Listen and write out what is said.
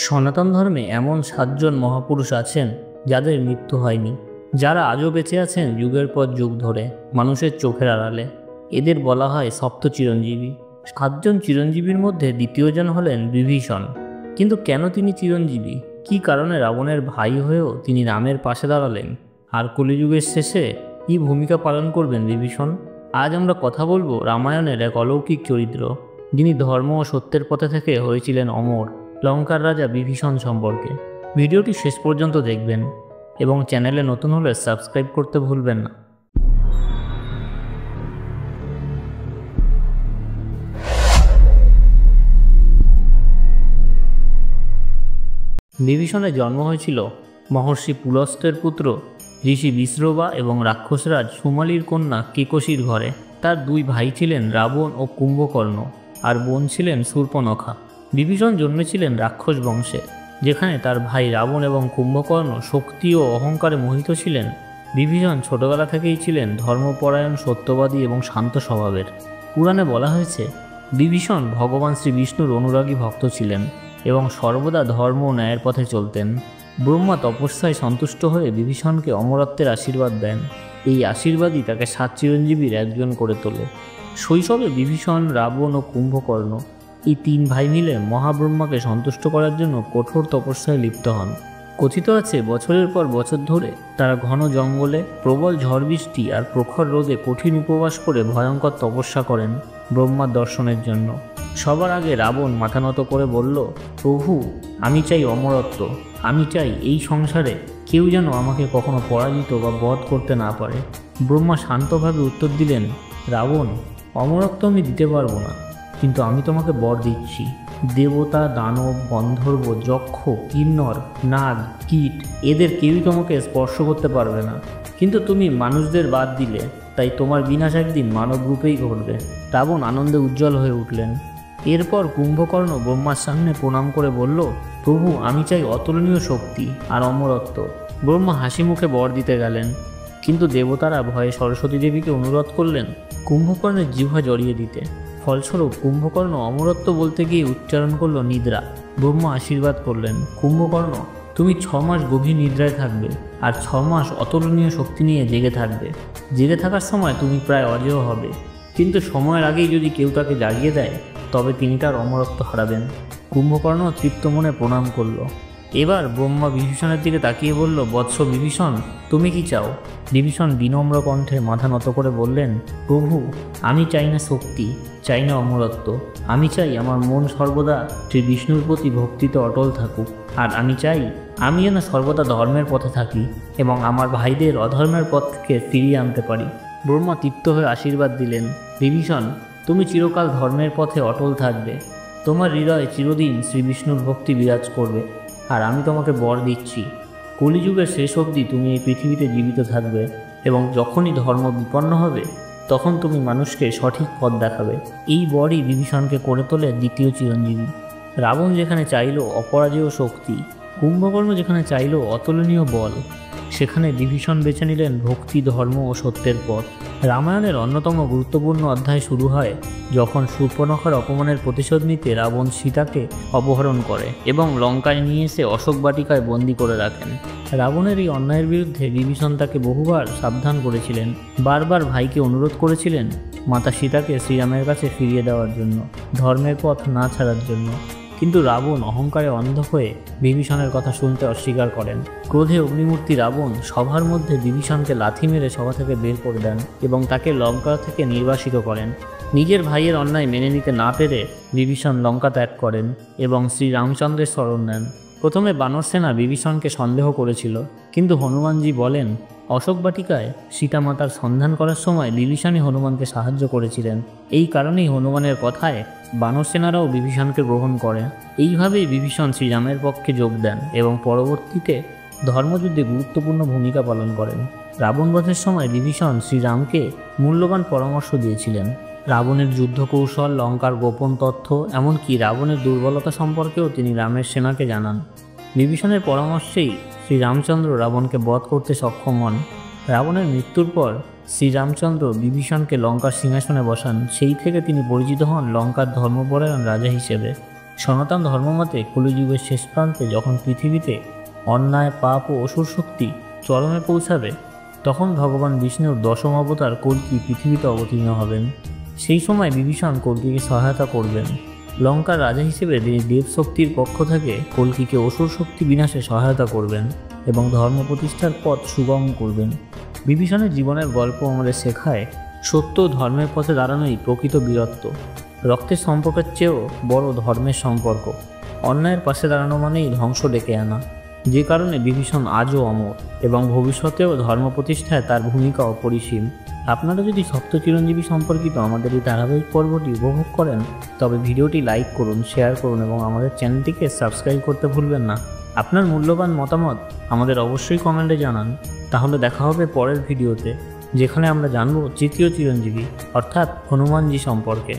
সনাতন ধর্মে এমন 7জন মহাপুরুষ আছেন যাদের মৃত্যু হয়নি, যারা আজও বেঁচে আছেন যুগের পর যুগ ধরে মানুষের চোখের আড়ালে। এদের বলা হয় সপ্ত চিরঞ্জীবী। 7জন চিরঞ্জীবীর মধ্যে দ্বিতীয়জন হলেন বিভীষণ। কিন্তু কেন তিনি চিরঞ্জীবী? কী কারণে রাবণের ভাই হয়েও তিনি রামের পাশে দাঁড়ালেন? আর কলিযুগের শেষে কী ভূমিকা পালন করবেন বিভীষণ? আজ আমরা কথা বলবো রামায়ণের এক অলৌকিক চরিত্র, যিনি ধর্ম ও সত্যের পথে থেকে হয়েছিলেন অমর, লঙ্কার রাজা বিভীষণ সম্পর্কে। ভিডিওটি শেষ পর্যন্ত দেখবেন এবং চ্যানেলে নতুন হলে সাবস্ক্রাইব করতে ভুলবেন না। বিভীষণের জন্ম হয়েছিল মহর্ষি পুলস্ত্যের পুত্র ঋষি বিশ্রবা এবং রাক্ষসরাজ সুমালির কন্যা কেকশীর ঘরে। তার 2 ভাই ছিলেন রাবণ ও কুম্ভকর্ণ, আর বোন ছিলেন শূর্পণখা। বিভীষণ জন্মেছিলেন রাক্ষস বংশে, যেখানে তার ভাই রাবণ এবং কুম্ভকর্ণ শক্তি ও অহংকারে মোহিত ছিলেন। বিভীষণ ছোটবেলা থেকেই ছিলেন ধর্মপরায়ণ, সত্যবাদী এবং শান্ত স্বভাবের। পুরাণে বলা হয়েছে বিভীষণ ভগবান শ্রী বিষ্ণুর অনুরাগী ভক্ত ছিলেন এবং সর্বদা ধর্ম ও ন্যায়ের পথে চলতেন। ব্রহ্মা তপস্যায় সন্তুষ্ট হয়ে বিভীষণকে অমরত্বের আশীর্বাদ দেন। এই আশীর্বাদই তাকে 7 চিরঞ্জীবীর একজন করে তোলে। শৈশবে বিভীষণ, রাবণ ও কুম্ভকর্ণ এই 3 ভাই মিলে মহাব্রহ্মাকে সন্তুষ্ট করার জন্য কঠোর তপস্যায় লিপ্ত হন। কথিত আছে বছরের পর বছর ধরে তারা ঘন জঙ্গলে প্রবল ঝড় বৃষ্টি আর প্রখর রোদে কঠিন উপবাস করে ভয়ঙ্কর তপস্যা করেন ব্রহ্মার দর্শনের জন্য। সবার আগে রাবণ মাথা নত করে বলল, প্রভু, আমি চাই অমরত্ব। আমি চাই এই সংসারে কেউ যেন আমাকে কখনো পরাজিত বা বধ করতে না পারে। ব্রহ্মা শান্তভাবে উত্তর দিলেন, রাবণ, অমরত্ব আমি দিতে পারবো না, কিন্তু আমি তোমাকে বর দিচ্ছি। দেবতা, দানব, গন্ধর্ব, যক্ষ, কিন্নর, নাগ, কীট এদের কেউই তোমাকে স্পর্শ করতে পারবে না। কিন্তু তুমি মানুষদের বাদ দিলে, তাই তোমার বিনাশ একদিন মানব রূপেই ঘটবে। রাবণ আনন্দে উজ্জ্বল হয়ে উঠলেন। এরপর কুম্ভকর্ণ ব্রহ্মার সামনে প্রণাম করে বলল, প্রভু, আমি চাই অতুলনীয় শক্তি আর অমরত্ব। ব্রহ্মা হাসি মুখে বর দিতে গেলেন, কিন্তু দেবতারা ভয়ে সরস্বতী দেবীকে অনুরোধ করলেন কুম্ভকর্ণের জিহ্বা জড়িয়ে দিতে। ফলস্বরূপ কুম্ভকর্ণ অমরত্ব বলতে গিয়ে উচ্চারণ করল নিদ্রা। ব্রহ্মা আশীর্বাদ করলেন, কুম্ভকর্ণ, তুমি 6 মাস গভীর নিদ্রায় থাকবে আর 6 মাস অতুলনীয় শক্তি নিয়ে জেগে থাকবে। জেগে থাকার সময় তুমি প্রায় অজেয় হবে, কিন্তু সময়ের আগেই যদি কেউ তাকে জাগিয়ে দেয় তবে তিনি তার অমরত্ব হারাবেন। কুম্ভকর্ণ তৃপ্ত মনে প্রণাম করল। এবার ব্রহ্মা বিভীষণের দিকে তাকিয়ে বলল, বৎস বিভীষণ, তুমি কি চাও? বিভীষণ বিনম্র কণ্ঠে মাথা নত করে বললেন, প্রভু, আমি চাই না শক্তি, চাই না অমরত্ব। আমি চাই আমার মন সর্বদা শ্রী বিষ্ণুর প্রতি ভক্তিতে অটল থাকুক, আর আমি চাই আমি যেন সর্বদা ধর্মের পথে থাকি এবং আমার ভাইদের অধর্মের পথ থেকে ফিরিয়ে আনতে পারি। ব্রহ্মা তৃপ্ত হয়ে আশীর্বাদ দিলেন, বিভীষণ, তুমি চিরকাল ধর্মের পথে অটল থাকবে। তোমার হৃদয়ে চিরদিন শ্রী বিষ্ণুর ভক্তি বিরাজ করবে, আর আমি তোমাকে বর দিচ্ছি, কলিযুগের শেষ অবধি তুমি এই পৃথিবীতে জীবিত থাকবে এবং যখনই ধর্ম বিপন্ন হবে তখন তুমি মানুষকে সঠিক পথ দেখাবে। এই বরই বিভীষণকে করে তোলে দ্বিতীয় চিরঞ্জীবী। রাবণ যেখানে চাইল অপরাজেয় শক্তি, কুম্ভকর্ণ যেখানে চাইল অতুলনীয় বল, সেখানে বিভীষণ বেছে নিলেন ভক্তি, ধর্ম ও সত্যের পথ। রামায়ণের অন্যতম গুরুত্বপূর্ণ অধ্যায় শুরু হয় যখন শূর্পণখার অপমানের প্রতিশোধ নিতে রাবণ সীতাকে অপহরণ করে এবং লঙ্কায় নিয়ে এসে অশোক বাটিকায় বন্দী করে রাখেন। রাবণের এই অন্যায়ের বিরুদ্ধে বিভীষণ তাকে বহুবার সাবধান করেছিলেন, বারবার ভাইকে অনুরোধ করেছিলেন মাতা সীতাকে শ্রীরামের কাছে ফিরিয়ে দেওয়ার জন্য, ধর্মের পথ না ছাড়ার জন্য। কিন্তু রাবণ অহংকারে অন্ধ হয়ে বিভীষণের কথা শুনতে অস্বীকার করেন। ক্রোধে অগ্নিমূর্তি রাবণ সভার মধ্যে বিভীষণকে লাথি মেরে সভা থেকে বের করে দেন এবং তাকে লঙ্কা থেকে নির্বাসিত করেন। নিজের ভাইয়ের অন্যায় মেনে নিতে না পেরে বিভীষণ লঙ্কা ত্যাগ করেন এবং শ্রীরামচন্দ্রের শরণ নেন। প্রথমে বানর সেনা বিভীষণকে সন্দেহ করেছিল, কিন্তু হনুমানজি বলেন, অশোক বাটিকায় সীতামাতার সন্ধান করার সময় বিভীষণই হনুমানকে সাহায্য করেছিলেন। এই কারণেই হনুমানের কথায় বানর সেনারাও বিভীষণকে গ্রহণ করে। এইভাবেই বিভীষণ শ্রীরামের পক্ষে যোগ দেন এবং পরবর্তীতে ধর্মযুদ্ধে গুরুত্বপূর্ণ ভূমিকা পালন করেন। রাবণবধের সময় বিভীষণ শ্রীরামকে মূল্যবান পরামর্শ দিয়েছিলেন। রাবণের যুদ্ধ কৌশল, লঙ্কার গোপন তথ্য, এমনকি রাবণের দুর্বলতা সম্পর্কেও তিনি রামের সেনাকে জানান। বিভীষণের পরামর্শেই শ্রীরামচন্দ্র রাবণকে বধ করতে সক্ষম হন। রাবণের মৃত্যুর পর শ্রীরামচন্দ্র বিভীষণকে লঙ্কার সিংহাসনে বসান। সেই থেকে তিনি পরিচিত হন লঙ্কার ধর্মপরায়ণ রাজা হিসেবে। সনাতন ধর্মমতে কলিযুগের শেষ প্রান্তে যখন পৃথিবীতে অন্যায়, পাপ ও অসুর শক্তি চরমে পৌঁছাবে, তখন ভগবান বিষ্ণুর দশম অবতার কল্কি পৃথিবীতে অবতীর্ণ হবেন। সেই সময় বিভীষণ কল্কিকে সহায়তা করবেন। লঙ্কার রাজা হিসেবে দেব শক্তির পক্ষ থেকে কল্কিকে অসুর শক্তি বিনাশে সহায়তা করবেন এবং ধর্ম প্রতিষ্ঠার পথ সুগম করবেন। বিভীষণের জীবনের গল্প আমাদের শেখায় সত্য ও ধর্মের পথে দাঁড়ানোই প্রকৃত বীরত্ব। রক্তের সম্পর্কের চেয়েও বড় ধর্মের সম্পর্ক। অন্যায়ের পাশে দাঁড়ানো মানেই ধ্বংস ডেকে আনা, যে কারণে বিভীষণ আজও অমর এবং ভবিষ্যতেও ধর্ম প্রতিষ্ঠায় তার ভূমিকা অপরিসীম। আপনারা যদি সপ্ত চিরঞ্জীবী সম্পর্কিত আমাদের এই ধারাবাহিক পর্বটি উপভোগ করেন, তবে ভিডিওটি লাইক করুন, শেয়ার করুন এবং আমাদের চ্যানেলটিকে সাবস্ক্রাইব করতে ভুলবেন না। আপনার মূল্যবান মতামত আমাদের অবশ্যই কমেন্টে জানান। তাহলে দেখা হবে পরের ভিডিওতে, যেখানে আমরা জানব তৃতীয় চিরঞ্জীবী অর্থাৎ হনুমানজি সম্পর্কে।